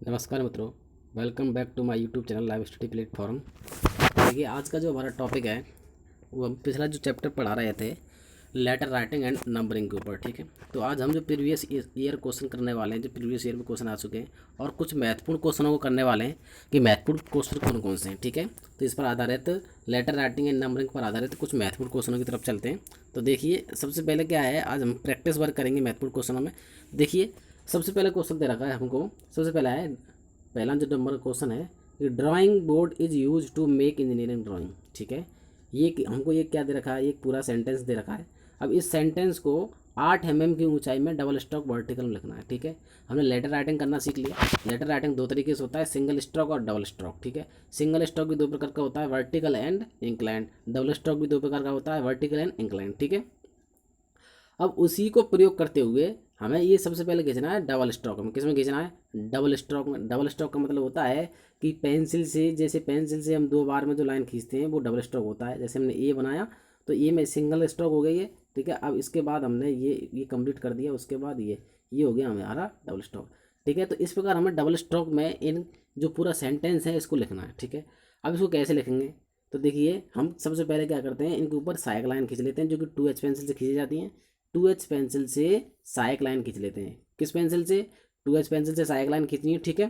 नमस्कार मित्रों। Welcome back to my YouTube channel live study platform. देखिए, आज का जो हमारा टॉपिक है वो हम पिछला जो चैप्टर पढ़ा रहे थे लेटर राइटिंग एंड नंबरिंग के ऊपर। ठीक है, तो आज हम जो प्रीवियस ईयर क्वेश्चन करने वाले हैं, जो प्रीवियस ईयर में क्वेश्चन आ चुके हैं, और कुछ महत्वपूर्ण क्वेश्चनों को करने वाले हैं कि महत्वपूर्ण क्वेश्चन कौन कौन से हैं। ठीक है, तो इस पर आधारित लेटर राइटिंग एंड नंबरिंग पर आधारित कुछ महत्वपूर्ण क्वेश्चनों की तरफ चलते हैं। तो देखिए, सबसे पहले क्या है, आज हम प्रैक्टिस वर्क करेंगे महत्वपूर्ण क्वेश्चनों में। देखिए, सबसे पहले क्वेश्चन दे रखा है हमको। सबसे पहला है, पहला जो नंबर क्वेश्चन है कि drawing board is use to make engineering drawing. ठीक है, हमको ये क्या दे रखा है, एक पूरा सेंटेंस दे रखा है। अब इस सेंटेंस को 8 mm की ऊंचाई में डबल स्ट्रोक वर्टिकल में लिखना है। ठीक है, हमने लेटर राइटिंग करना सीख लिया। लेटर राइटिंग दो तरीके से होता है, सिंगल स्ट्रोक और डबल स्ट्रोक। ठीक है, सिंगल स्ट्रोक भी दो प्रकार का होता है, vertical and inclined. Double stroke भी दो प्रकार का होता है, वर्टिकल एंड इंक्लाइंड। ठीक है, अब उसी को प्रयोग करते हुए हमें ये सबसे पहले खींचना है डबल स्ट्रोक में। किस में खींचना है? डबल स्ट्रोक में। डबल स्ट्रोक का मतलब होता है कि पेंसिल से, जैसे पेंसिल से हम दो बार में जो लाइन खींचते हैं वो डबल स्ट्रोक होता है। जैसे हमने ए बनाया तो ए में सिंगल स्ट्रोक हो गई है। ठीक है, अब इसके बाद हमने ये कंप्लीट कर दिया, उसके बाद ये हो गया हमारा डबल स्ट्रोक। ठीक है, तो इस प्रकार हमें डबल स्ट्रोक में इन जो पूरा सेंटेंस है इसको लिखना है। ठीक है, अब इसको कैसे लिखेंगे? तो देखिए, हम सबसे पहले क्या करते हैं, इनके ऊपर सहायक लाइन खींच लेते हैं, जो कि 2H पेंसिल से खींची जाती हैं। 2H पेंसिल से सहायक लाइन खींच लेते हैं। किस पेंसिल से? 2H पेंसिल से सहायक लाइन खींचनी है। ठीक है,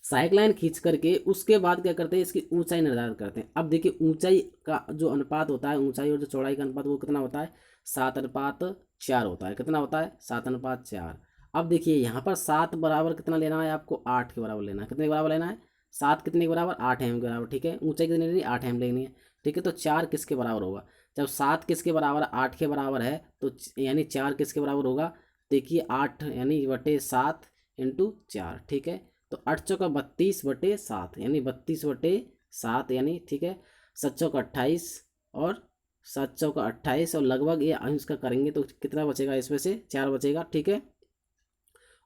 सहायक लाइन खींच करके उसके बाद क्या करते हैं, इसकी ऊंचाई निर्धारित करते हैं। अब देखिए, ऊंचाई का जो अनुपात होता है, ऊंचाई और जो चौड़ाई का अनुपात, वो कितना होता है? 7:4 होता है। कितना होता है? 7:4। अब देखिए, यहाँ पर 7 बराबर कितना लेना है आपको? 8 के बराबर लेना है। कितने के बराबर लेना है? 7 कितने के बराबर? 8 mm के बराबर। ठीक है, ऊंचाई कितनी लेनी है? 8 mm लेनी है। ठीक है, तो 4 किसके बराबर होगा? जब 7 किसके बराबर, 8 के बराबर है, तो यानी 4 किसके बराबर होगा? देखिए, 8 यानी बटे 7 इंटू 4। ठीक है, तो 8 चौका 32/7 यानी 32/7 यानी। ठीक है, 7 चौका 28 और 7 चौका 28, और लगभग ये हम इसका करेंगे तो कितना बचेगा? इसमें से 4 बचेगा। ठीक है,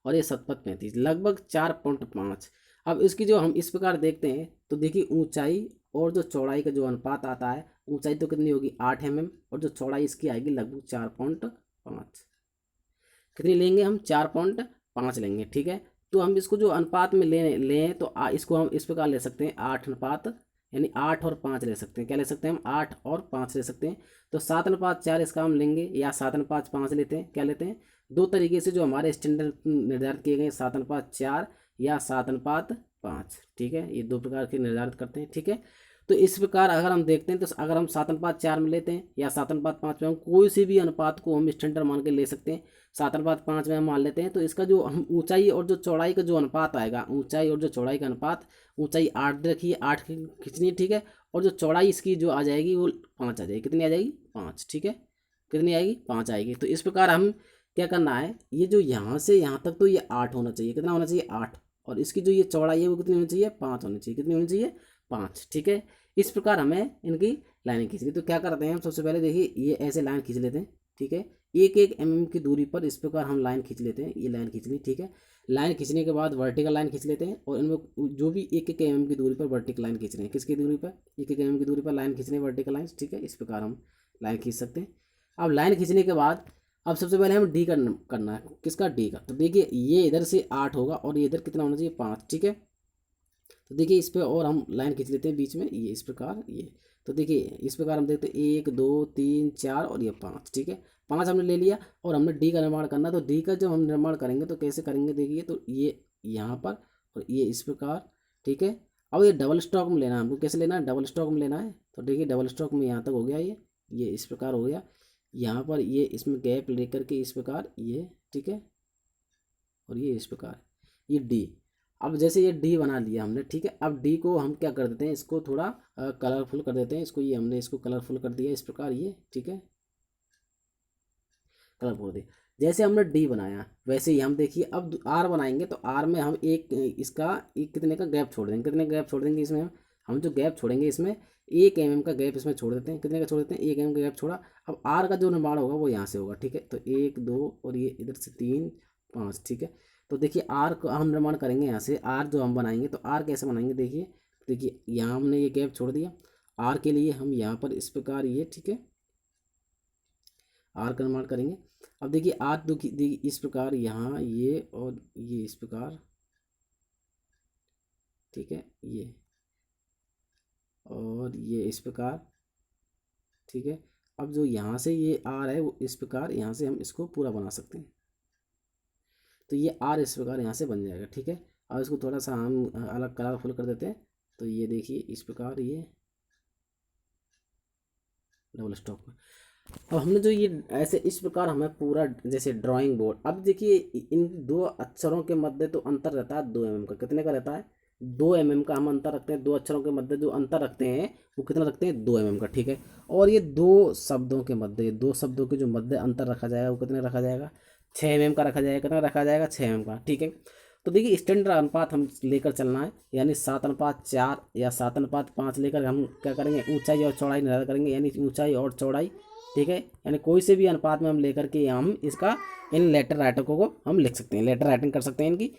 और ये 7×5 लगभग 4.5। अब इसकी जो हम इस प्रकार देखते हैं तो देखिए, ऊंचाई और जो चौड़ाई का जो अनुपात आता है, ऊंचाई तो कितनी होगी? 8 mm, और जो चौड़ाई इसकी आएगी लगभग 4.5। कितनी लेंगे हम? 4.5 लेंगे। ठीक है, तो हम इसको जो अनुपात में ले लें तो इसको हम इस प्रकार ले सकते हैं, 8 अनुपात, यानी 8 और 5 ले सकते हैं। क्या ले सकते हैं हम? 8 और 5 ले सकते हैं। तो 7:4 इसका हम लेंगे, या 7:5 लेते हैं। क्या लेते हैं? दो तरीके से जो हमारे स्टैंडर्ड निर्धारित किए गए, 7:4 या 7:5। ठीक है, ये दो प्रकार के निर्धारित करते हैं। ठीक है, तो इस प्रकार अगर हम देखते हैं तो अगर हम 7:4 में लेते हैं या 7:5 में, हम कोई से भी अनुपात को हम स्टैंडर्ड मान के ले सकते हैं। 7:5 में हम मान लेते हैं, तो इसका जो हम ऊंचाई और जो चौड़ाई का जो अनुपात आएगा, ऊंचाई और जो चौड़ाई का अनुपात, ऊंचाई 8 रखिए, 8 खींचनी है। ठीक है, और जो चौड़ाई इसकी जो आ जाएगी वो 5 आ जाएगी। कितनी आ जाएगी? 5। ठीक है, कितनी आएगी? 5 आएगी। तो इस प्रकार हम क्या करना है, ये जो यहाँ से यहाँ तक तो ये 8 होना चाहिए। कितना होना चाहिए? 8। और इसकी जो ये चौड़ाई है वो कितनी होनी चाहिए? 5 होनी चाहिए। कितनी होनी चाहिए? 5। ठीक है, इस प्रकार हमें इनकी लाइनें खींचनी। तो क्या करते हैं हम, सबसे पहले देखिए, ये ऐसे लाइन खींच लेते हैं। ठीक है, 1-1 mm की दूरी पर इस प्रकार हम लाइन खींच लेते हैं। ये लाइन खींच ली। ठीक है, लाइन खींचने के बाद वर्टिकल लाइन खींच लेते हैं, और इनमें जो भी 1-1 mm की दूरी पर वर्टिकल लाइन खींच रहे हैं, किसकी दूरी पर? 1-1 mm की दूरी पर लाइन खींच रहे हैं, वर्टिकल लाइन। ठीक है, इस प्रकार हम लाइन खींच सकते हैं। अब लाइन खींचने के बाद अब सबसे पहले हमें डी करना है। किसका? डी का। तो देखिए, ये इधर से 8 होगा और ये इधर कितना होना चाहिए? 5। ठीक है, तो देखिए इस पे और हम लाइन खींच लेते हैं बीच में, ये इस प्रकार ये। तो देखिए, इस प्रकार हम देखते हैं 1 2 3 4 और ये 5। ठीक है, 5 हमने ले लिया, और हमने डी का निर्माण करना। तो डी का जब हम निर्माण करेंगे तो कैसे करेंगे? देखिए, तो ये यहाँ पर और ये इस प्रकार। ठीक है, अब ये डबल स्ट्रोक में लेना है हमको। कैसे लेना है? डबल स्ट्रोक में लेना है। तो देखिए, डबल स्ट्रोक में यहाँ तक हो गया, ये इस प्रकार हो गया। यहाँ पर ये इसमें गैप लेकर के इस प्रकार ये। ठीक है, और ये इस प्रकार, ये डी। अब जैसे ये डी बना लिया हमने। ठीक है, अब डी को हम क्या कर देते हैं, इसको थोड़ा कलरफुल कर देते हैं। इसको ये हमने इसको कलरफुल कर दिया इस प्रकार ये। ठीक है, कलरफुल दिया। जैसे हमने डी बनाया वैसे ही हम देखिए अब आर बनाएंगे। तो आर में हम इसका एक कितने का गैप छोड़ देंगे? कितने गैप छोड़ देंगे इसमें? हम जो गैप छोड़ेंगे इसमें 1 mm का गैप इसमें छोड़ देते हैं। कितने का छोड़ देते हैं? 1 mm का गैप छोड़ा। अब आर का जो निर्माण होगा वो यहाँ से होगा। ठीक है, तो 1 2 और ये इधर से 3 5। ठीक है, तो देखिए, आर का हम निर्माण करेंगे यहाँ से। आर जो हम बनाएंगे तो आर कैसे बनाएंगे? देखिए, देखिए यहाँ हमने ये गैप छोड़ दिया आर के लिए, हम यहाँ पर इस प्रकार ये। ठीक है, आर का निर्माण करेंगे। अब देखिए, आर देखिए इस प्रकार यहाँ ये, और ये इस प्रकार। ठीक है, ये और ये इस प्रकार, ठीक है। अब जो यहाँ से ये आर है वो इस प्रकार यहाँ से हम इसको पूरा बना सकते हैं। तो ये आर इस प्रकार यहाँ से बन जाएगा, ठीक है। अब इसको थोड़ा सा हम अलग कलरफुल कर देते हैं। तो ये देखिए इस प्रकार ये डबल स्टॉक में। अब हमने जो ये ऐसे इस प्रकार हमें पूरा जैसे ड्राइंग बोर्ड। अब देखिए इन दो अक्षरों के मध्य तो अंतर रहता है 2 mm का। कितने का रहता है? 2 mm का हम अंतर रखते हैं। दो अक्षरों के मध्य जो अंतर रखते हैं वो कितना रखते हैं? 2 mm का, ठीक है। और ये दो शब्दों के मध्य, दो शब्दों के जो मध्य अंतर रखा जाएगा वो कितने रखा जाएगा? 6 mm का रखा जाएगा। कितना रखा जाएगा? 6 mm का, ठीक है। तो देखिए स्टैंडर्ड अनुपात हम लेकर चलना है, यानी 7:4 या 7:5 लेकर हम क्या करेंगे? ऊंचाई और चौड़ाई निर्धारण करेंगे, यानी ऊंचाई और चौड़ाई, ठीक है। यानी कोई से भी अनुपात में हम लेकर के हम इसका इन लेटर राइटिंग को हम लिख सकते हैं, लेटर राइटिंग कर सकते हैं इनकी।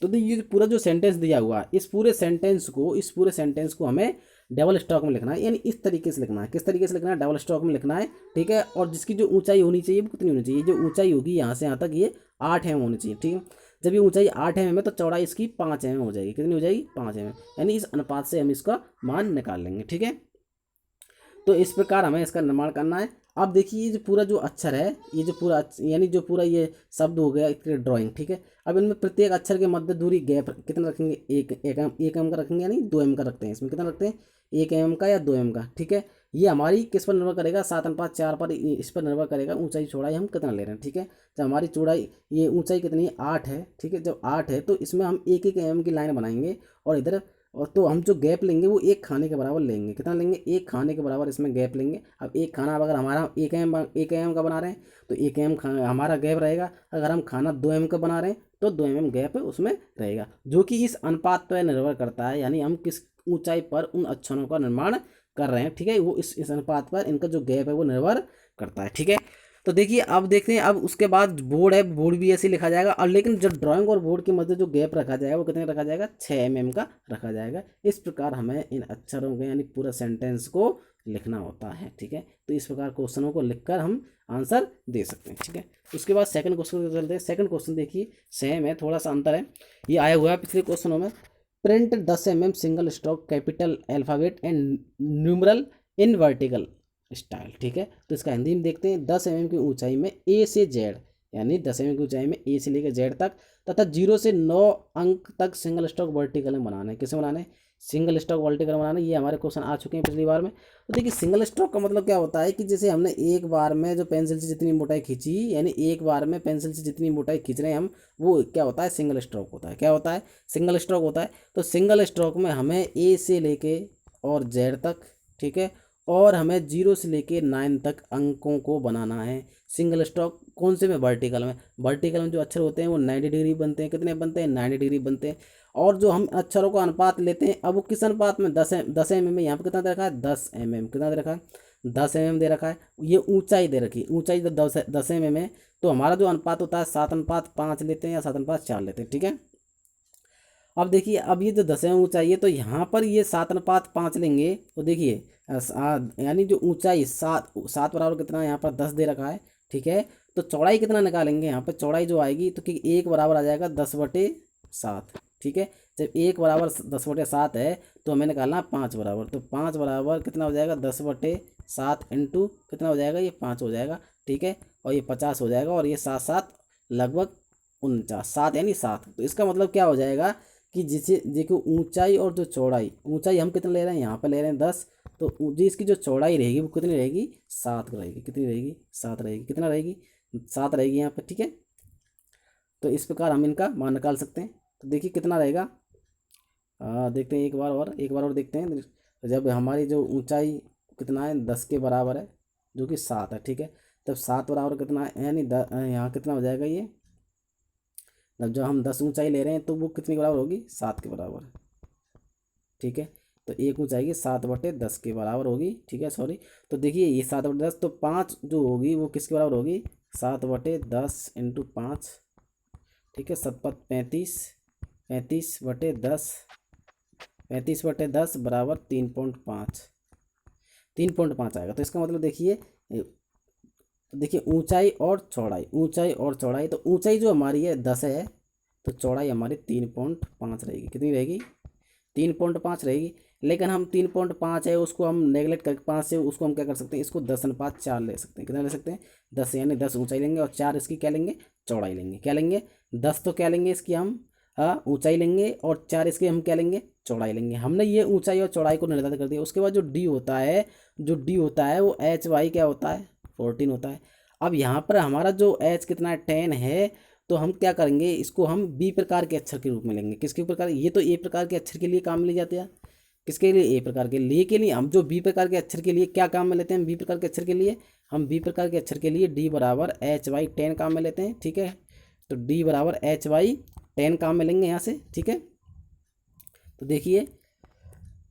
तो देखिए ये पूरा जो सेंटेंस दिया हुआ है, इस पूरे सेंटेंस को हमें डबल स्टॉक में लिखना है, यानी इस तरीके से लिखना है। किस तरीके से लिखना है? डबल स्टॉक में लिखना है, ठीक है। और जिसकी जो ऊंचाई होनी चाहिए वो कितनी होनी चाहिए? जो ऊंचाई होगी यहाँ से यहाँ तक ये 8 mm होनी चाहिए, ठीक है। जब ये ऊंचाई 8 mm है तो चौड़ाई इसकी 5 mm हो जाएगी। कितनी हो जाएगी? 5 mm। यानी इस अनुपात से हम इसका मान निकाल लेंगे, ठीक है। तो इस प्रकार हमें इसका निर्माण करना है। अब देखिए ये जो पूरा जो अक्षर है, ये जो पूरा यानी जो पूरा ये शब्द हो गया इसकी ड्राइंग, ठीक है। अब इनमें प्रत्येक अक्षर के मध्य दूरी गैप कितना रखेंगे? एक एम का रखेंगे, यानी 2 mm का रखते हैं। इसमें कितना रखते हैं? 1 mm का या 2 mm का, ठीक है। ये हमारी किस पर निर्भर करेगा? 7:4 पर, इस पर निर्भर करेगा ऊंचाई चौड़ाई हम कितना ले रहे हैं, ठीक है। जब हमारी चौड़ाई ये ऊंचाई कितनी है? 8 है, ठीक है। जब 8 है तो इसमें हम 1-1 mm की लाइन बनाएंगे और इधर, और तो हम जो गैप लेंगे वो 1 खाने के बराबर लेंगे। कितना लेंगे? 1 खाने के बराबर इसमें गैप लेंगे। अब 1 खाना अगर हमारा 1 mm का बना रहे हैं तो 1 mm हमारा गैप रहेगा। अगर हम खाना 2 mm का बना रहे हैं तो 2 mm गैप उसमें रहेगा, जो कि इस अनुपात पर निर्भर करता है, यानी हम किस ऊंचाई पर उन अक्षरों का निर्माण कर रहे हैं, ठीक है। वो इस अनुपात पर इनका जो गैप है वो निर्भर करता है, ठीक है। तो देखिए अब देखते हैं, अब उसके बाद बोर्ड है, बोर्ड भी ऐसे लिखा जाएगा। और लेकिन जब ड्राइंग और बोर्ड के मध्य जो गैप रखा जाएगा वो कितने रखा जाएगा? 6 mm का रखा जाएगा। इस प्रकार हमें इन अक्षरों के यानी पूरा सेंटेंस को लिखना होता है, ठीक है। तो इस प्रकार क्वेश्चनों को लिखकर हम आंसर दे सकते हैं, ठीक है। उसके बाद सेकंड क्वेश्चन को चलते हैं। सेकंड क्वेश्चन देखिए सेम है, थोड़ा सा अंतर है। ये आया हुआ है पिछले क्वेश्चनों में। Print 10 mm single stroke capital alphabet and numeral in vertical style, ठीक है। तो इसका हिंदी में देखते हैं। 10 mm की ऊंचाई में ए से जेड, यानी 10 mm की ऊंचाई में ए से लेकर जेड तक तथा 0 से 9 अंक तक सिंगल स्ट्रोक वर्टिकल में बनाना है। किसे बनाना है? सिंगल स्ट्रोक वर्टिकल बनाना है। ये हमारे क्वेश्चन आ चुके हैं पिछली बार में। तो देखिए सिंगल स्ट्रोक का मतलब क्या होता है कि जैसे हमने एक बार में जो पेंसिल से जितनी मोटाई खींची, यानी एक बार में पेंसिल से जितनी मोटाई खींच रहे हैं हम, वो क्या होता है? सिंगल स्ट्रोक होता है। क्या होता है? सिंगल स्ट्रोक होता है। तो सिंगल स्ट्रोक में हमें ए से लेके और जेड तक, ठीक है, और हमें 0 से लेके 9 तक अंकों को बनाना है। सिंगल स्ट्रोक कौन से में? वर्टिकल में। वर्टिकल में जो अक्षर होते हैं वो 90 डिग्री बनते हैं। कितने बनते हैं? 90 डिग्री बनते हैं। और जो हम अक्षरों का अनुपात लेते हैं, अब वो किस अनुपात में? 10 mm में। यहाँ पे कितना दे रखा है? 10 mm। कितना दे रखा है? 10 mm दे रखा है। ये ऊंचाई दे रखी है, ऊंचाई 10 mm है। तो हमारा जो अनुपात होता है 7:5 लेते हैं या 7:4 लेते हैं, ठीक है। अब देखिए अब ये जो 10 mm ऊंचाई है तो यहाँ पर ये 7:5 लेंगे तो देखिए यानी जो ऊंचाई 7 बराबर कितना है? यहाँ पर 10 दे रखा है, ठीक है। तो चौड़ाई कितना निकालेंगे? यहाँ पर चौड़ाई जो आएगी तो कि 1 बराबर आ जाएगा 10/7, ठीक है। जब 1 बराबर 10/7 है तो हमें निकालना है 5 बराबर। तो 5 बराबर कितना हो जाएगा? 10/7 इंटू कितना हो जाएगा? ये 5 हो जाएगा, ठीक है। और ये 50 हो जाएगा, और ये 7 लगभग 49, 7 यानी 7। तो इसका मतलब क्या हो जाएगा कि जिसे देखो ऊंचाई और जो चौड़ाई, ऊंचाई हम कितना ले रहे हैं? यहाँ पे ले रहे हैं 10। तो जो इसकी जो चौड़ाई रहेगी वो कितनी रहेगी? 7 रहेगी। कितनी रहेगी? 7 रहेगी। कितना रहेगी? 7 रहेगी यहाँ पे, ठीक है। तो इस प्रकार हम इनका मान निकाल सकते हैं। तो देखिए कितना रहेगा, देखते हैं एक बार और देखते हैं। तो जब हमारी जो ऊंचाई कितना है? 10 के बराबर है, जो कि 7 है, ठीक है। तब 7 बराबर कितना है? यानी यहाँ कितना हो जाएगा? ये जब हम 10 ऊंचाई ले रहे हैं तो वो कितने के बराबर होगी? 7 के बराबर, ठीक है। तो एक ऊंचाई की 7/10 के बराबर होगी, ठीक है, सॉरी। तो देखिए ये 7/10, तो 5 जो होगी वो किसके बराबर होगी? 7/10 इंटू 5, ठीक है। 7×5 35/10, 35/10 बराबर 3.5, 3.5 आएगा। तो इसका मतलब देखिए ऊंचाई और चौड़ाई, ऊंचाई और चौड़ाई। तो ऊंचाई जो हमारी है 10 है, तो चौड़ाई हमारी 3.5 रहेगी। कितनी रहेगी? 3.5 रहेगी। लेकिन हम 3.5 है उसको हम नेगलेक्ट करके 5 से उसको हम क्या कर सकते हैं, इसको 10/4 ले सकते हैं। कितना ले सकते हैं, 10, यानी 10 ऊंचाई लेंगे और 4 इसकी क्या लेंगे, चौड़ाई लेंगे। क्या लेंगे, 10 तो क्या लेंगे इसकी हम ऊंचाई लेंगे और 4 इसके हम क्या लेंगे, चौड़ाई लेंगे। हमने ये ऊंचाई और चौड़ाई को निर्धारित कर दिया। उसके बाद जो डी होता है, वो HY क्या होता है, 14 होता है। अब यहाँ पर हमारा जो H कितना है, 10 है। तो हम क्या करेंगे, इसको हम बी प्रकार के अक्षर के रूप में लेंगे। किसके प्रकार, ये तो ए प्रकार के अक्षर के लिए काम में ले जाते हैं। किसके लिए, ए प्रकार के लिए। के लिए हम जो बी प्रकार के अक्षर के लिए क्या काम में लेते हैं, बी प्रकार के अक्षर के लिए हम बी प्रकार के अक्षर के लिए डी बराबर HY10 काम में लेते हैं। ठीक है, तो डी बराबर HY10 काम में लेंगे यहाँ से। ठीक है, तो देखिए,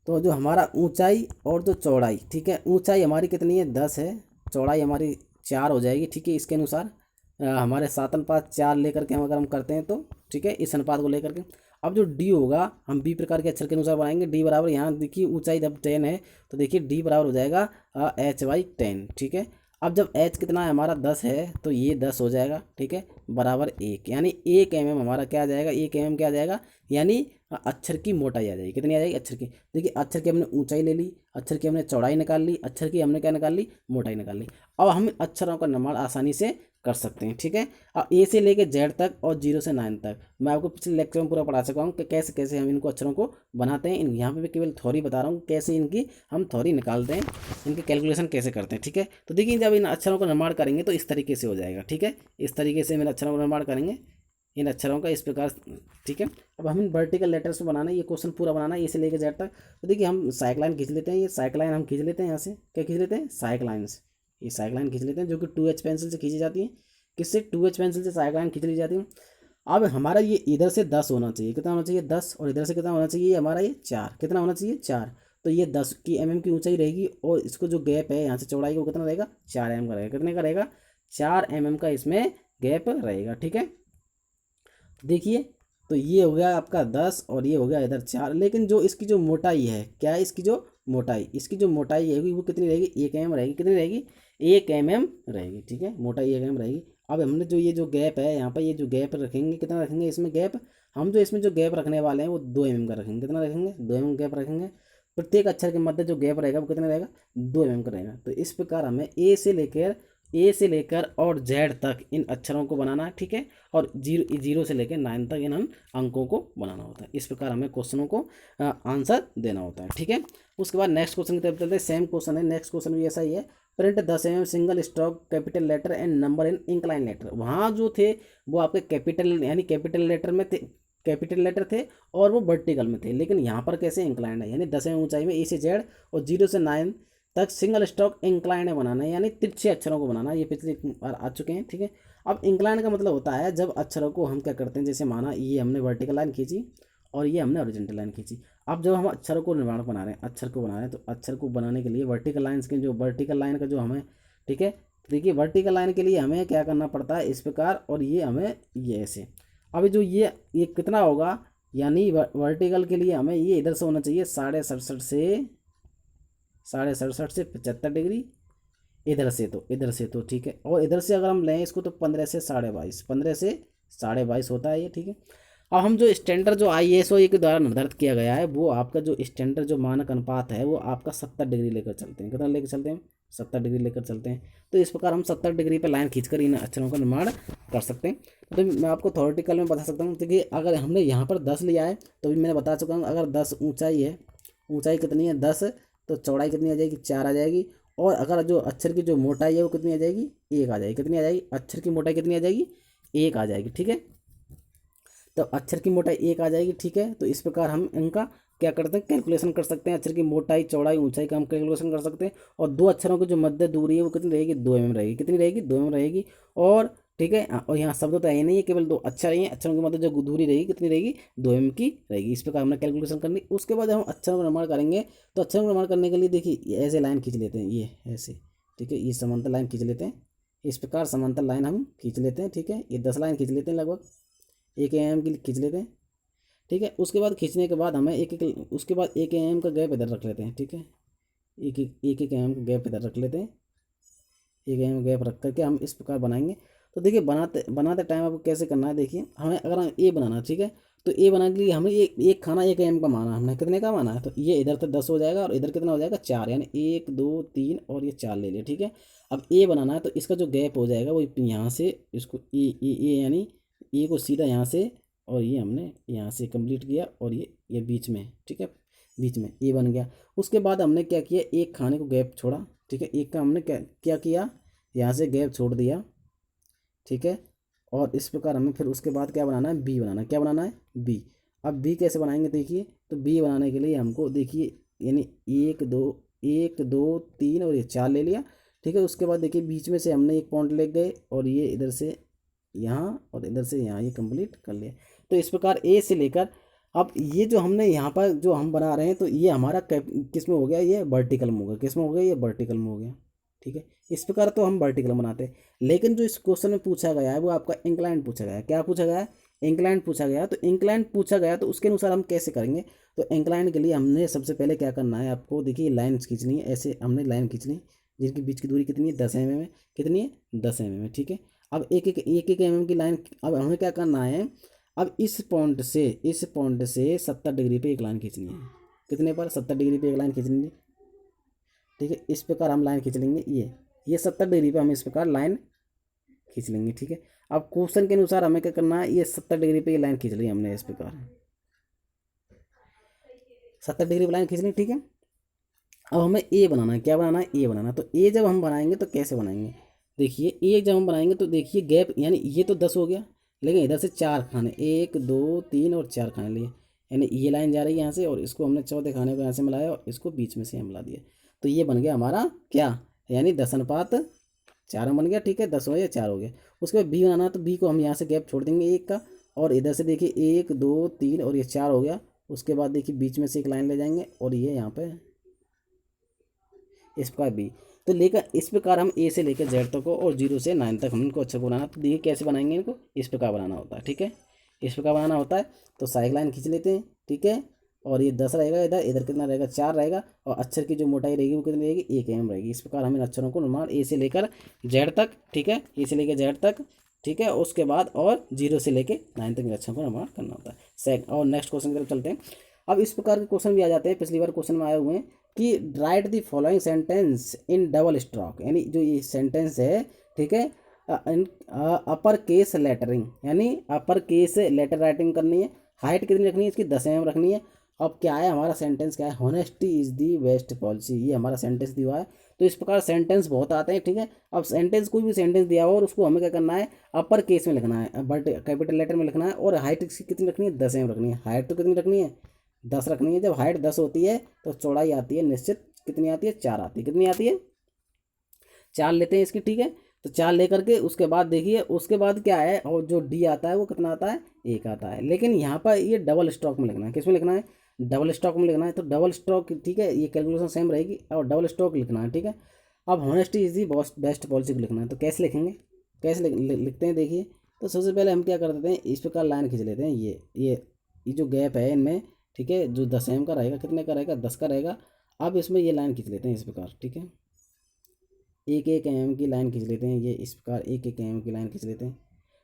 तो जो हमारा ऊंचाई और जो चौड़ाई, ठीक है, ऊंचाई हमारी कितनी है, 10 है, चौड़ाई हमारी 4 हो जाएगी। ठीक है, इसके अनुसार हमारे 7/4 लेकर के हम अगर हम करते हैं तो, ठीक है, इस अनुपात को लेकर के। अब जो डी होगा हम बी प्रकार के अक्षर के अनुसार बनाएंगे। डी बराबर, यहाँ देखिए ऊंचाई जब 10 है तो देखिए डी बराबर हो जाएगा HY10। ठीक है, अब जब H कितना है हमारा, 10 है, तो ये 10 हो जाएगा। ठीक है, बराबर 1, यानी 1 mm हमारा क्या आ जाएगा, 1 mm क्या आ जाएगा, यानी अक्षर की मोटाई आ जाएगी। कितनी आ जाएगी अक्षर की, देखिए अक्षर की हमने ऊंचाई ले ली, अक्षर की हमने चौड़ाई निकाल ली, अक्षर की हमने क्या निकाल ली, मोटाई निकाल ली। अब हम अक्षरों का निर्माण आसानी से कर सकते हैं। ठीक है, अब ए से लेके जेड तक और 0 से 9 तक मैं आपको पिछले लेक्चर में पूरा पढ़ा चुका हूँ कि कैसे कैसे हम इनको अक्षरों को बनाते हैं। यहाँ पे मैं केवल थ्योरी बता रहा हूँ कैसे इनकी हम थ्योरी निकालते हैं, इनकी कैलकुलेशन कैसे करते हैं। ठीक है, तो देखिए जब इन अक्षरों का निर्माण करेंगे तो इस तरीके से हो जाएगा। ठीक है, इस तरीके से इन अक्षरों का निर्माण करेंगे, इन अक्षरों का इस प्रकार। ठीक है, अब हम इन वर्टिकल लेटर्स को बनाना है, ये क्वेश्चन पूरा बनाना है, ए से लेकर जेड तक। तो देखिए हम साइक्लाइन खींच लेते हैं, ये साइक्लाइन हम खींच लेते हैं यहाँ से। क्या खींच लेते हैं, साइक्लाइंस, ये साइक्लाइन खींच लेते हैं जो कि 2H पेंसिल से खींची जाती है। किससे, 2H पेंसिल से साइक्लाइन खींच ली जाती है। अब हमारा ये इधर से 10 होना चाहिए, कितना होना चाहिए, 10, और इधर से कितना होना चाहिए हमारा, ये 4, कितना होना चाहिए, 4। तो ये 10 की mm की ऊंचाई रहेगी और इसको जो गैप है यहाँ से चौड़ाई को कितना रहेगा, 4 mm का रहेगा। कितने का रहेगा, 4 mm का इसमें गैप रहेगा। ठीक है, देखिए तो ये हो गया आपका 10 और ये हो गया इधर 4। लेकिन जो इसकी जो मोटाई है, क्या है इसकी जो मोटाई, इसकी जो मोटाई है वो कितनी रहेगी, 1 mm रहेगी। कितनी रहेगी, 1 mm रहेगी। ठीक है, मोटाई 1 mm रहेगी। अब हमने जो ये जो गैप है यहाँ पर, ये जो गैप रखेंगे, कितना रखेंगे इसमें गैप, हम जो इसमें जो गैप रखने वाले हैं वो 2 mm का रखेंगे। कितना रखेंगे, 2 mm गैप रखेंगे। प्रत्येक अक्षर के मध्य जो गैप रहेगा वो कितना रहेगा, 2 mm का रहेगा। तो इस प्रकार हमें ए से लेकर और जेड तक इन अक्षरों को बनाना है। ठीक है, और 0 से लेकर 9 तक इन हम अंकों को बनाना होता है। इस प्रकार हमें क्वेश्चनों को आंसर देना होता है। ठीक है, उसके बाद नेक्स्ट क्वेश्चन की तरफ चलते हैं। सेम क्वेश्चन है, नेक्स्ट क्वेश्चन भी ऐसा ही है। Print 10 mm single stroke capital letter and number in incline letter. वहाँ जो थे वो आपके कैपिटल यानी कैपिटल लेटर में थे, कैपिटल लेटर थे और वो वर्टिकल में थे। लेकिन यहाँ पर कैसे इंक्लाइंड है, यानी 10 mm ऊंचाई में ए से जेड और 0 से 9 तक सिंगल स्ट्रोक इंक्लाइंड बनाना है, यानी तिरछे अक्षरों को बनाना है। ये पिछली बार आ चुके हैं। ठीक है, अब इंक्लाइंड का मतलब होता है जब अक्षरों को हम क्या करते हैं, जैसे माना ये हमने वर्टिकल लाइन खींची और ये हमने हॉरिजॉन्टल लाइन खींची। अब जब हम अक्षरों को निर्माण बना रहे हैं, अक्षर को बना रहे हैं, तो अक्षर को बनाने के लिए वर्टिकल लाइन्स के जो वर्टिकल लाइन का जो हमें, ठीक है, देखिए वर्टिकल लाइन के लिए हमें क्या करना पड़ता है इस प्रकार, और ये हमें ये ऐसे। अब जो ये कितना होगा, यानी वर्टिकल के लिए हमें ये इधर से होना चाहिए 67.5 से 75 डिग्री, इधर से तो ठीक है। और इधर से अगर हम लें इसको तो 15 से 22.5 होता है ये। ठीक है, अब हम जो स्टैंडर्ड जो ISO के द्वारा निर्धारित किया गया है, वो आपका जो स्टैंडर्ड जो मानक अनुपात है वो आपका 70 डिग्री लेकर चलते हैं। कितना लेकर चलते हैं, 70 डिग्री लेकर चलते हैं। तो इस प्रकार हम 70 डिग्री पर लाइन खींचकर इन अक्षरों का निर्माण कर सकते हैं। तो मैं आपको थ्योरेटिकल में बता सकता हूँ, क्योंकि अगर हमने यहाँ पर 10 लिया है तो भी मैंने बता चुका हूँ, अगर 10 ऊँचाई है, ऊँचाई कितनी है 10, तो चौड़ाई कितनी आ जाएगी, 4 आ जाएगी। और अगर जो अक्षर की जो मोटाई है वो कितनी आ जाएगी, 1 आ जाएगी। कितनी आ जाएगी, अक्षर की मोटाई कितनी आ जाएगी, 1 आ जाएगी। ठीक है, तो अक्षर की मोटाई 1 आ जाएगी। ठीक है, तो इस प्रकार हम इनका क्या करते हैं, कैलकुलेशन कर सकते हैं। अक्षर की मोटाई, चौड़ाई, ऊंचाई का हम कैलकुलेशन कर सकते हैं। और दो अक्षरों की जो मध्य दूरी है वो कितनी रहेगी, 2 mm रहेगी। कितनी रहेगी, 2 mm रहेगी। और ठीक है, और यहाँ शब्द तो है ही नहीं है, केवल 2 अक्षर ही हैं। अक्षरों के मध्य जो दूरी रहेगी कितनी रहेगी, 2 mm की रहेगी। इस प्रकार हमने कैलकुलेशन करनी। उसके बाद हम अक्षरों का निर्माण करेंगे। तो अक्षरों का निर्माण करने के लिए देखिए ऐसे लाइन खींच लेते हैं, ये ऐसे। ठीक है, ये समांतर लाइन खींच लेते हैं। इस प्रकार समांतर लाइन हम खींच लेते हैं। ठीक है, ये 10 लाइन खींच लेते हैं, लगभग 1 mm की खींच लेते हैं। ठीक है, उसके बाद खींचने के बाद हमें उसके बाद 1 mm का गैप इधर रख लेते हैं। ठीक है, एक mm का गैप इधर रख लेते हैं। 1 mm गैप रख करके हम इस प्रकार बनाएंगे। तो देखिए बनाते टाइम आपको कैसे करना है, देखिए हमें अगर हम ए बनाना, ठीक है, तो ए बनाने के लिए हमें ये एक खाना 1 mm का माना, हमने कितने का माना है, तो ये इधर तक 10 हो जाएगा और इधर कितना हो जाएगा 4, यानी 1 2 3 और ये 4 ले लिया, ठीक है। अब ए बनाना है तो इसका जो गैप हो जाएगा वो यहाँ से इसको ए यानी ए को सीधा यहाँ से, और ये हमने यहाँ से कंप्लीट किया, और ये बीच में, ठीक है, बीच में ए बन गया। उसके बाद हमने क्या किया, एक खाने को गैप छोड़ा, ठीक है, एक का हमने क्या क्या किया, यहाँ से गैप छोड़ दिया, ठीक है। और इस प्रकार हमें फिर उसके बाद क्या बनाना है, बी बनाना है, क्या बनाना है, बी। अब बी कैसे बनाएंगे देखिए, तो बी बनाने के लिए हमको देखिए, यानी 1 2 3 और ये 4 ले लिया, ठीक है। उसके बाद देखिए बीच में से हमने एक पॉइंट ले गए और ये इधर से यहाँ और इधर से यहाँ, ये कंप्लीट कर लिया। तो इस प्रकार ए से लेकर, अब ये जो हमने यहाँ पर जो हम बना रहे हैं, तो ये हमारा किस में हो गया, ये वर्टिकल में हो गया, किस में हो गया, ये वर्टिकल में हो गया, ठीक है। इस प्रकार तो हम वर्टिकल बनाते हैं, लेकिन जो इस क्वेश्चन में पूछा गया है वो आपका इंक्लाइंड पूछा गया है। क्या पूछा गया है, इंक्लाइंड पूछा गया। तो इंक्लाइंड पूछा गया तो उसके अनुसार हम कैसे करेंगे, तो इंक्लाइंड के लिए हमने सबसे पहले क्या करना है, आपको देखिए लाइन खींचनी है, ऐसे हमने लाइन खींचनी, जिनके बीच की दूरी कितनी है, 10 mm है, कितनी है, 10 mm है, ठीक है। अब एक mm की लाइन, अब हमें क्या करना है, अब इस पॉइंट से 70 डिग्री पे एक लाइन खींचनी है, कितने पर, 70 डिग्री पे एक लाइन खींचनी है, ठीक है। इस प्रकार हम लाइन खींच लेंगे, ये 70 डिग्री पे हम इस प्रकार लाइन खींच लेंगे, ठीक है। अब क्वेश्चन के अनुसार हमें क्या करना है, ये 70 डिग्री पे ये लाइन खींच ली हमने, इस प्रकार 70 डिग्री पे लाइन खींच ली, ठीक है। अब हमें ए बनाना है, क्या बनाना है, ए बनाना। तो ए जब हम बनाएंगे तो कैसे बनाएंगे, देखिए ए जब हम बनाएंगे तो देखिए गैप, यानी ये तो 10 हो गया, लेकिन इधर से 4 खाने, 1 2 3 और 4 खाने लिए, यानी ये लाइन जा रही है यहाँ से, और इसको हमने चौथे खाने को यहाँ से मिलाया और इसको बीच में से हम मिला दिया। तो ये बन गया हमारा क्या, यानी 10:4 बन गया, ठीक है, 10 हो गया, 4 हो गया। उसके बाद बी बनाना, तो बी को हम यहाँ से गैप छोड़ देंगे एक का, और इधर से देखिए 1 2 3 और ये 4 हो गया। उसके बाद देखिए बीच में से एक लाइन ले जाएंगे और ये यहाँ पे इस प्रकार बी। तो लेकर इस प्रकार हम ए से लेकर जेड तक को और 0 से 9 तक हम इनको अच्छा बनाना। तो देखिए कैसे बनाएंगे इनको, इस प्रकार बनाना होता है, ठीक है, इस प्रकार बनाना होता है। तो साइड लाइन खींच लेते हैं, ठीक है। और ये 10 रहेगा, इधर इधर कितना रहेगा, 4 रहेगा, और अक्षर की जो मोटाई रहेगी वो कितनी रहेगी, 1 mm रहेगी। इस प्रकार हम इन अक्षरों को निर्माण ए से लेकर जेड तक, ठीक है, ए से लेकर जेड तक, ठीक है। उसके बाद और 0 से लेकर 9 तक इन अक्षरों को निर्माण करना होता है। और नेक्स्ट क्वेश्चन की तरफ चलते हैं। अब इस प्रकार के क्वेश्चन भी आ जाते हैं, पिछली बार क्वेश्चन में आए हुए हैं कि right the following sentence in double stroke, यानी जो ये सेंटेंस है, ठीक है, अपर केस लेटरिंग, यानी अपर केस लेटर राइटिंग करनी है। हाइट कितनी रखनी है इसकी, 10 mm रखनी है। अब क्या है हमारा सेंटेंस, क्या है, honesty is the best policy, ये हमारा सेंटेंस दिया है। तो इस प्रकार सेंटेंस बहुत आते हैं, ठीक है। अब सेंटेंस, कोई भी सेंटेंस दिया हो और उसको हमें क्या करना है, अपर केस में लिखना है, बट कैपिटल लेटर में लिखना है, और हाइट इसकी कितनी रखनी है, 10 mm रखनी है। हाइट तो कितनी रखनी है, 10 रखनी है। जब हाइट 10 होती है तो चौड़ाई आती है निश्चित, कितनी आती है, 4 आती है, कितनी आती है, 4 लेते हैं इसकी, ठीक है। तो 4 लेकर के उसके बाद देखिए, उसके बाद क्या है, और जो डी आता है वो कितना आता है, 1 आता है। लेकिन यहाँ पर ये डबल स्ट्रोक में लिखना है, किस में लिखना है, डबल स्ट्रोक में लिखना है। तो डबल स्ट्रोक, ठीक है, ये कैलकुलेशन सेम रहेगी, और डबल स्ट्रोक लिखना है, ठीक है। अब honesty is the best policy को लिखना है, तो कैसे लिखेंगे, कैसे लिखते हैं देखिए। तो सबसे पहले हम क्या कर देते हैं, इस प्रकार लाइन खींच लेते हैं, ये जो गैप है इनमें, ठीक है, जो 10 mm का रहेगा, कितने का रहेगा, 10 का रहेगा। अब इसमें ये लाइन खींच लेते हैं इस प्रकार, ठीक है, 1 1 mm की लाइन खींच लेते हैं, ये इस प्रकार 1 1 mm की लाइन खींच लेते हैं।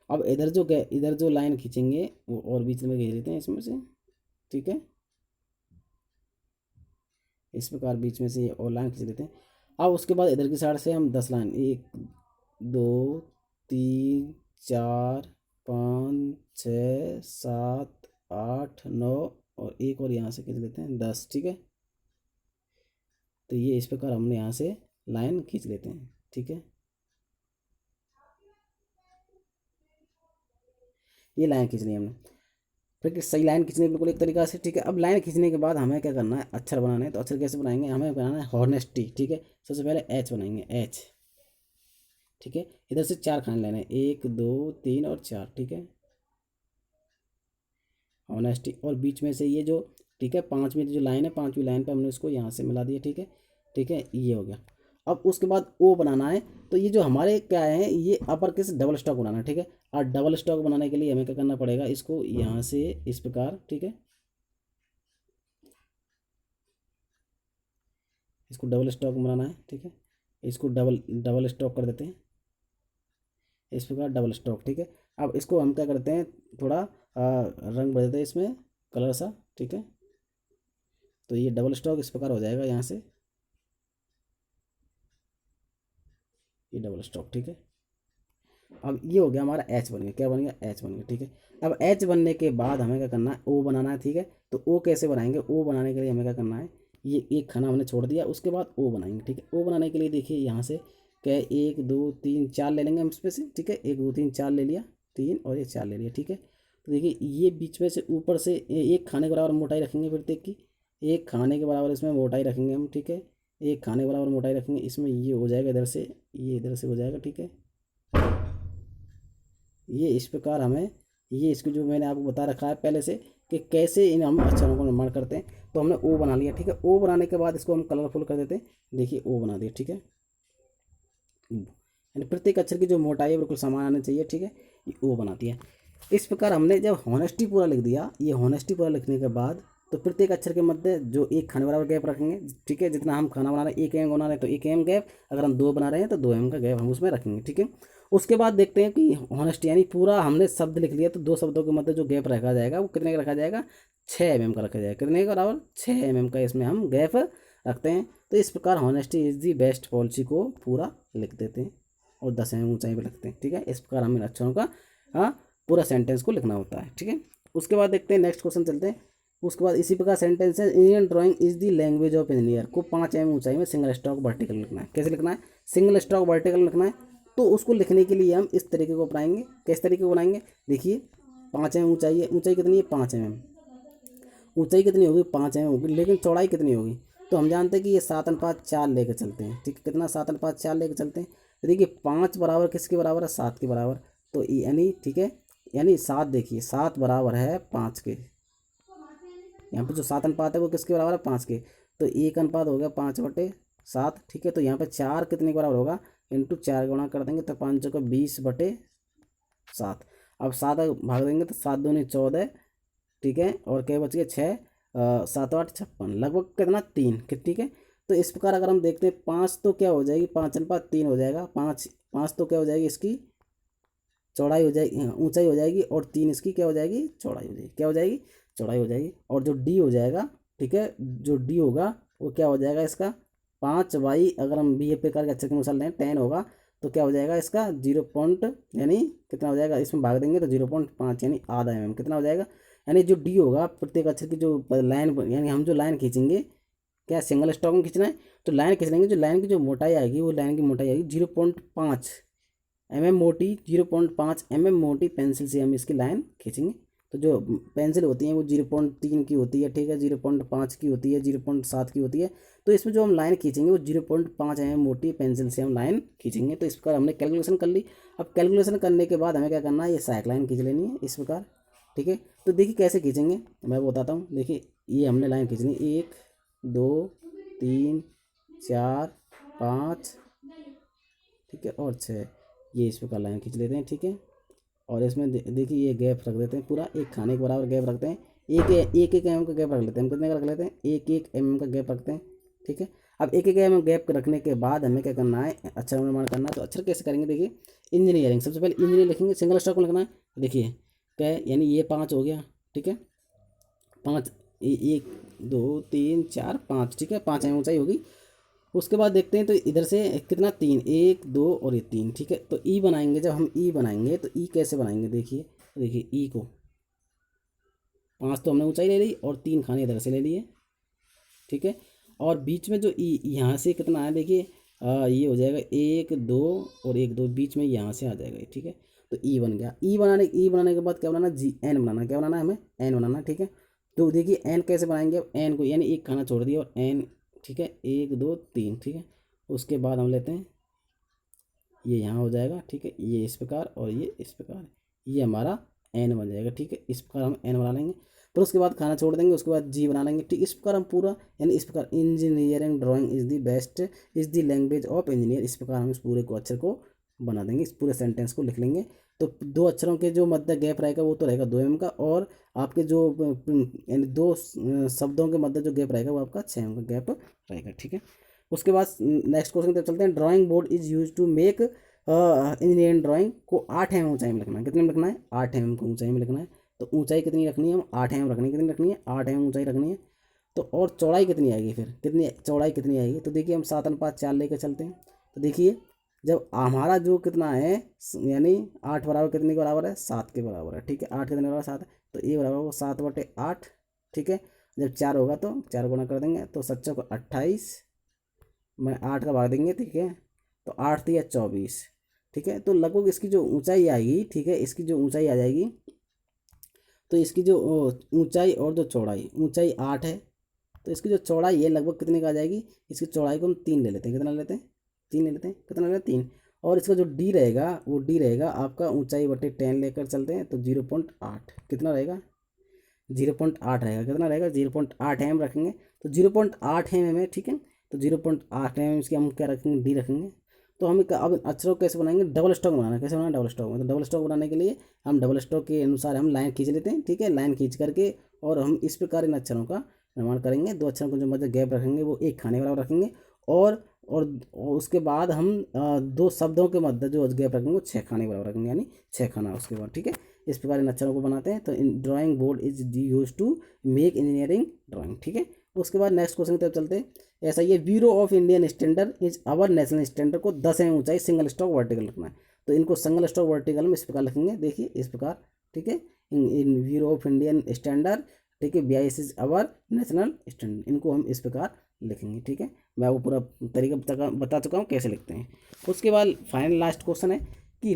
अब इधर जो लाइन खींचेंगे वो और बीच में खींच लेते हैं इसमें से, ठीक है, इस प्रकार बीच में से ये और लाइन खींच लेते हैं। अब उसके बाद इधर की साइड से हम 10 लाइन, 1 2 3 4 5 6 7 8 9 और एक और यहाँ से खींच लेते हैं 10, ठीक है। तो ये इस प्रकार हमने यहाँ से लाइन खींच लेते हैं, ठीक है, ये लाइन खींचनी है हमने। फिर सही लाइन खींचनी है बिल्कुल एक तरीका से, ठीक है। अब लाइन खींचने के बाद हमें क्या करना है, अक्षर बनाना है। तो अक्षर कैसे बनाएंगे, हमें बनाना है हॉनेस्टी, ठीक है। सबसे पहले एच बनाएंगे, एच, ठीक है। इधर से 4 खाने लेने हैं, 1 2 3 और 4, ठीक है, ऑनेस्टी। और बीच में से ये जो, ठीक है, 5वीं जो लाइन है, 5वीं लाइन पे हमने इसको यहाँ से मिला दिया, ठीक है, ठीक है, ये हो गया। अब उसके बाद ओ बनाना है। तो ये जो हमारे क्या है, ये अपर केस डबल स्टॉक बनाना है, ठीक है। और डबल स्टॉक बनाने के लिए हमें क्या करना पड़ेगा, इसको यहाँ से इस प्रकार, ठीक है, इसको डबल स्टॉक बनाना है, ठीक है। इसको डबल डबल स्टॉक कर देते हैं इस प्रकार, डबल स्टॉक, ठीक है। अब इसको हम क्या करते हैं, थोड़ा रंग भर देते हैं इसमें, कलर सा, ठीक है। तो ये डबल स्ट्रोक इस प्रकार हो जाएगा यहाँ से, ये डबल स्ट्रोक, ठीक है। अब ये हो गया हमारा एच बन गया, क्या बन गया, एच बन गया, ठीक है। अब एच बनने के बाद हमें क्या करना है, ओ बनाना है, ठीक है। तो ओ कैसे बनाएंगे, ओ बनाने के लिए हमें क्या करना है, ये एक खाना हमने छोड़ दिया, उसके बाद ओ बनाएंगे, ठीक है। ओ बनाने के लिए देखिए यहाँ से क्या, 1 2 3 4 ले लेंगे हम इसमें से, ठीक है। 1 2 3 4 ले लिया, 3 और ये 4 ले लिया, ठीक है। तो देखिए ये बीच में से ऊपर से एक खाने के बराबर मोटाई रखेंगे प्रत्येक की, एक खाने के बराबर इसमें मोटाई रखेंगे हम, ठीक है। एक खाने के बराबर मोटाई रखेंगे इसमें, ये हो जाएगा इधर से, ये इधर से हो जाएगा, ठीक है। ये इस प्रकार हमें, ये इसको जो मैंने आपको बता रखा है पहले से कि कैसे इन हम अक्षरों का निर्माण करते हैं। तो हमने ओ बना लिया, ठीक है। ओ बनाने के बाद इसको हम कलरफुल कर देते हैं, देखिए ओ बना दिया, ठीक है। यानी प्रत्येक अक्षर की जो मोटाई है बिल्कुल समान आनी चाहिए, ठीक है। ये ओ बना दिया। इस प्रकार हमने जब हॉनेस्टी पूरा लिख दिया, ये हॉनेस्टी पूरा लिखने के बाद तो प्रत्येक अक्षर के मध्य जो एक खाने बराबर गैप रखेंगे, ठीक है। जितना हम खाना बना रहे हैं 1 mm बना रहे हैं तो 1 mm गैप, अगर हम 2 बना रहे हैं तो 2 mm का गैप हम उसमें रखेंगे, ठीक है। उसके बाद देखते हैं कि हॉनेस्टी यानी पूरा हमने शब्द लिख लिया, तो 2 शब्दों के मध्य जो गैप रखा जाएगा वो कितने का रखा जाएगा, 6 mm का रखा जाएगा, कितने का बराबर, 6 mm का इसमें हम गैप रखते हैं। तो इस प्रकार honesty is the best policy को पूरा लिख देते हैं और 10 mm ऊंचाई पर रखते हैं, ठीक है। इस प्रकार हमें अक्षरों का पूरा सेंटेंस को लिखना होता है, ठीक है। उसके बाद देखते हैं नेक्स्ट क्वेश्चन चलते हैं। उसके बाद इसी प्रकार सेंटेंस है, Indian drawing is the language of engineer को 5 mm ऊंचाई में सिंगल स्ट्रोक वर्टिकल लिखना है। कैसे लिखना है, सिंगल स्ट्रोक वर्टिकल लिखना है। तो उसको लिखने के लिए हम इस तरीके को अपनाएंगे, किस तरीके को बनाएंगे, देखिए 5 mm ऊंचाई है, ऊंचाई कितनी है 5 mm, ऊंचाई कितनी होगी 5 mm होगी, लेकिन चौड़ाई कितनी होगी, तो हम जानते हैं कि ये 7 अनुपात 4 लेके चलते हैं, ठीक है। कितना 7 अनुपात 4 लेके चलते हैं, तो देखिए 5 बराबर किसके बराबर है, 7 के बराबर। तो यानी ठीक है, यानी 7, देखिए 7 बराबर है 5 के, यहाँ पे जो 7 अनुपात है वो किसके बराबर है, 5 के। तो 1 अनुपात हो गया 5/7, ठीक है। तो यहाँ पे 4 कितने के बराबर होगा, इंटू 4 गुणा कर देंगे तो 5 का 20/7। अब 7 भाग देंगे तो 7 दूनी 14, ठीक है। और क्या बच गया 6, 7 8 56, लगभग कितना 3, ठीक है। तो इस प्रकार अगर हम देखते हैं 5 तो क्या हो जाएगी, 5 अनुपात 3 हो जाएगा, 5 तो क्या हो जाएगी, इसकी चौड़ाई हो जाएगी, ऊंचाई हो जाएगी, और 3 इसकी क्या हो जाएगी, चौड़ाई हो जाएगी, क्या हो जाएगी, चौड़ाई हो जाएगी। और जो डी हो जाएगा, ठीक है, जो डी होगा वो क्या हो जाएगा इसका 5/, अगर हम बी ए प्रकार के अक्षर के अनुसार लें 10 होगा, तो क्या हो जाएगा इसका 0 पॉइंट, यानी कितना हो जाएगा, इसमें भाग देंगे तो 0.5 यानी आधा mm, कितना हो जाएगा। यानी जो डी होगा प्रत्येक अक्षर की जो लाइन, यानी हम जो लाइन खींचेंगे, क्या सिंगल स्टॉक में खींचना है, तो लाइन खींच लेंगे, जो लाइन की जो मोटाई आएगी वो लाइन की मोटाई आएगी 0.5 mm मोटी, 0.5 mm मोटी पेंसिल से हम इसकी लाइन खींचेंगे। तो जो पेंसिल होती हैं वो 0.3 की होती है, ठीक है, 0.5 की होती है, 0.7 की होती है। तो इसमें जो हम लाइन खींचेंगे वो 0.5 mm मोटी पेंसिल से हम लाइन खींचेंगे। तो इस प्रकार हमने कैलकुलेशन कर ली। अब कैलकुलेशन करने के बाद हमें क्या करना है, ये साइक लाइन खींच लेनी है इस प्रकार, ठीक है। तो देखिए कैसे खींचेंगे, मैं बताता हूँ। देखिए ये हमने लाइन खींचनी, 1 2 3 4 5, ठीक है, और 6, ये इस प्रकार लाइन खींच लेते हैं, ठीक है। और इसमें देखिए ये गैप रख देते हैं, पूरा एक खाने के बराबर गैप रखते हैं, एक mm का गैप रख लेते हैं, हम कितने का रख लेते हैं, 1 mm का गैप रखते हैं, ठीक है। अब 1 mm गैप रखने के बाद हमें क्या करना है, अक्षर निर्माण करना है। तो अक्षर कैसे करेंगे, देखिए इंजीनियरिंग, सबसे पहले इंजीनियर लिखेंगे, सिंगल स्टॉक में लिखना है। देखिए क्या है, यानी ये 5 हो गया, ठीक है, 5, 1 2 3 4 5, ठीक है, 5 mm ऊंचाई होगी। उसके बाद देखते हैं तो इधर से कितना 3, 1 2 और ये 3, ठीक है। तो ई बनाएंगे, जब हम ई बनाएंगे तो ई कैसे बनाएंगे, देखिए देखिए ई को 5 तो हमने ऊंचाई ले ली और 3 खाने इधर से ले लिए, ठीक है। और बीच में जो ई यहाँ से कितना है, देखिए ये हो जाएगा 1 2 और 1 2, बीच में यहाँ से आ जाएगा, ठीक है। तो ई बन गया। ई बनाने के बाद क्या बनाना, एन बनाना, क्या बनाना है हमें, एन बनाना, ठीक है। तो देखिए एन कैसे बनाएंगे, अब एन को यानी एक खाना छोड़ दिया और एन, ठीक है, 1 2 3, ठीक है। उसके बाद हम लेते हैं, ये यहाँ हो जाएगा, ठीक है, ये इस प्रकार और ये इस प्रकार, ये हमारा एन बन जाएगा, ठीक है। इस प्रकार हम एन बना लेंगे, फिर उसके बाद खाना छोड़ देंगे, उसके बाद जी बना लेंगे, ठीक। इस प्रकार हम पूरा, यानी इस प्रकार engineering drawing is the best, is the language of engineer, इस प्रकार हम इस पूरे को अक्षर को बना देंगे, इस पूरे सेंटेंस को लिख लेंगे। तो 2 अक्षरों के जो मध्य गैप रहेगा वो तो रहेगा 2 mm का, और आपके जो यानी 2 शब्दों के मध्य जो गैप रहेगा वो आपका 6 mm का गैप रहेगा, ठीक है। उसके बाद नेक्स्ट क्वेश्चन की तरफ चलते हैं। Drawing board is use to make engineering drawing को 8 mm ऊंचाई में लिखना है। कितने में लिखना है? 8 mm को ऊंचाई में लिखना है। तो ऊंचाई कितनी रखनी है? हम 8 mm रखनी है। कितनी रखनी है? 8 mm ऊंचाई रखनी है। तो और चौड़ाई कितनी आएगी फिर? कितनी चौड़ाई कितनी आएगी? तो देखिए हम 7:4 लेकर चलते हैं। तो देखिए जब हमारा जो कितना है, यानी 8 बराबर कितने के बराबर है? 7 के बराबर है। ठीक है, 8 कितने बराबर? 7 है। तो ये बराबर वो 7/8। ठीक है, जब 4 होगा तो 4 गुना कर देंगे, तो 7 को 28 में 8 का भाग देंगे। ठीक है, तो 8 या 24। ठीक है, तो लगभग इसकी जो ऊंचाई आएगी, ठीक है, इसकी जो ऊंचाई आ जाएगी, तो इसकी जो ऊंचाई और जो चौड़ाई, ऊंचाई 8 है, तो इसकी जो चौड़ाई है लगभग कितने का आ जाएगी? इसकी चौड़ाई को हम 3 ले लेते हैं। कितना लेते हैं? 3 ले लेते हैं। कितना ले लेते हैं? 3। और इसका जो डी रहेगा, वो डी रहेगा आपका ऊंचाई बटे 10 लेकर चलते हैं, तो 0.8 कितना रहेगा? 0.8 रहेगा। कितना रहेगा? 0.8 mm रखेंगे। तो 0.8 mm है। ठीक है, तो 0.8 mm इसकी हम क्या रखेंगे? डी रखेंगे। तो हम अब अक्षरों को कैसे बनाएंगे? डबल स्टॉक बनाना है। कैसे बनाना? डबल स्टॉक में। तो डबल स्टॉक बनाने के लिए हम डबल स्टॉक के अनुसार हम लाइन खींच लेते हैं। ठीक है, लाइन खींच करके और हम इस प्रकार इन अक्षरों का निर्माण करेंगे। 2 अक्षरों को जो मध्य गैप रखेंगे वो एक खाने बराबर रखेंगे, और उसके बाद हम 2 शब्दों के मध्य जो गैप रखेंगे वो 6 खाने बराबर रखेंगे, यानी 6 खाना उसके बाद। ठीक है, इस प्रकार इन अक्षरों को बनाते हैं। तो इन drawing board is use to make engineering drawing. ठीक है, उसके बाद नेक्स्ट क्वेश्चन की तरफ चलते हैं। ऐसा ये bureau of Indian standard is our national standard को 10 mm ऊंचाई सिंगल स्टॉक वर्टिकल रखना है। तो इनको सिंगल स्टॉक वर्टिकल में इस प्रकार लिखेंगे। देखिए इस प्रकार। ठीक है, इन ब्यूरो ऑफ इंडियन स्टैंडर्ड, ठीक है, 22 इज अवर नेशनल स्टैंडर्ड, इनको हम इस प्रकार लिखेंगे। ठीक है, मैं वो पूरा तरीका बता चुका हूँ कैसे लिखते हैं। उसके बाद फाइनल लास्ट क्वेश्चन है कि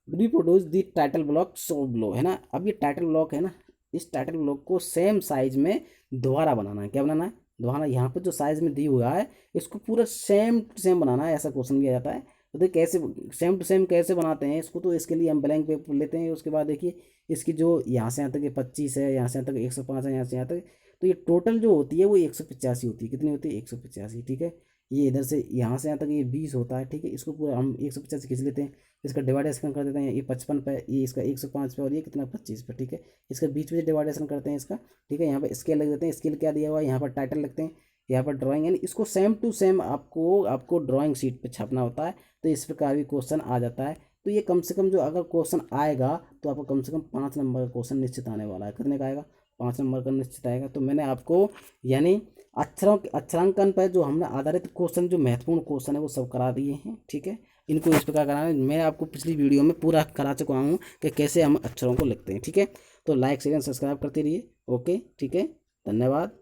reproduce the title block so blow, है ना। अब ये टाइटल ब्लॉक है ना, इस टाइटल ब्लॉक को सेम साइज में दोबारा बनाना है। क्या बनाना है? दोबारा। यहाँ पर जो साइज में दी हुआ है इसको पूरा सेम टू सेम बनाना है, ऐसा क्वेश्चन किया जाता है। तो देखिए कैसे सेम टू सेम कैसे बनाते हैं इसको, तो इसके लिए हम ब्लैंक पेपर लेते हैं। उसके बाद देखिए इसकी जो यहाँ से यहाँ तक ये 25 है, यहाँ से यहाँ तक 105 है, यहाँ से यहाँ तक, तो ये टोटल जो होती है वो 185 होती है। कितनी होती है? 185। ठीक है, ये इधर से यहाँ से यहाँ तक ये 20 होता है। ठीक है, इसको पूरा हम 185 खींच लेते हैं। इसका डिवाइडेशन कर देते हैं, ये 55 पे, ये इसका 105 पे, और ये कितना 25 पे। ठीक है, इसका बीच में डिवाइडेशन करते हैं इसका। ठीक है, यहाँ पे स्केल लिख देते हैं। स्केल क्या दिया हुआ है? यहाँ पर टाइटल लिखते हैं, यहाँ पर ड्राइंग, यानी इसको सेम टू सेम आपको ड्राइंग शीट पे छापना होता है। तो इस प्रकार भी क्वेश्चन आ जाता है। तो ये कम से कम जो अगर क्वेश्चन आएगा तो आपको कम से कम 5 नंबर का क्वेश्चन निश्चित आने वाला है। कितने का आएगा? 5 नंबर का निश्चित आएगा। तो मैंने आपको यानी अक्षरांकन पर जो हमने आधारित क्वेश्चन, जो महत्वपूर्ण क्वेश्चन है वो सब करा दिए हैं। ठीक है, इनको इस प्रकार कराना है। मैं आपको पिछली वीडियो में पूरा करा चुका हूँ कि कैसे हम अक्षरों को लिखते हैं। ठीक है, तो लाइक शेयर सब्सक्राइब करते रहिए। ओके, ठीक है, धन्यवाद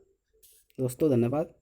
दोस्तों, धन्यवाद।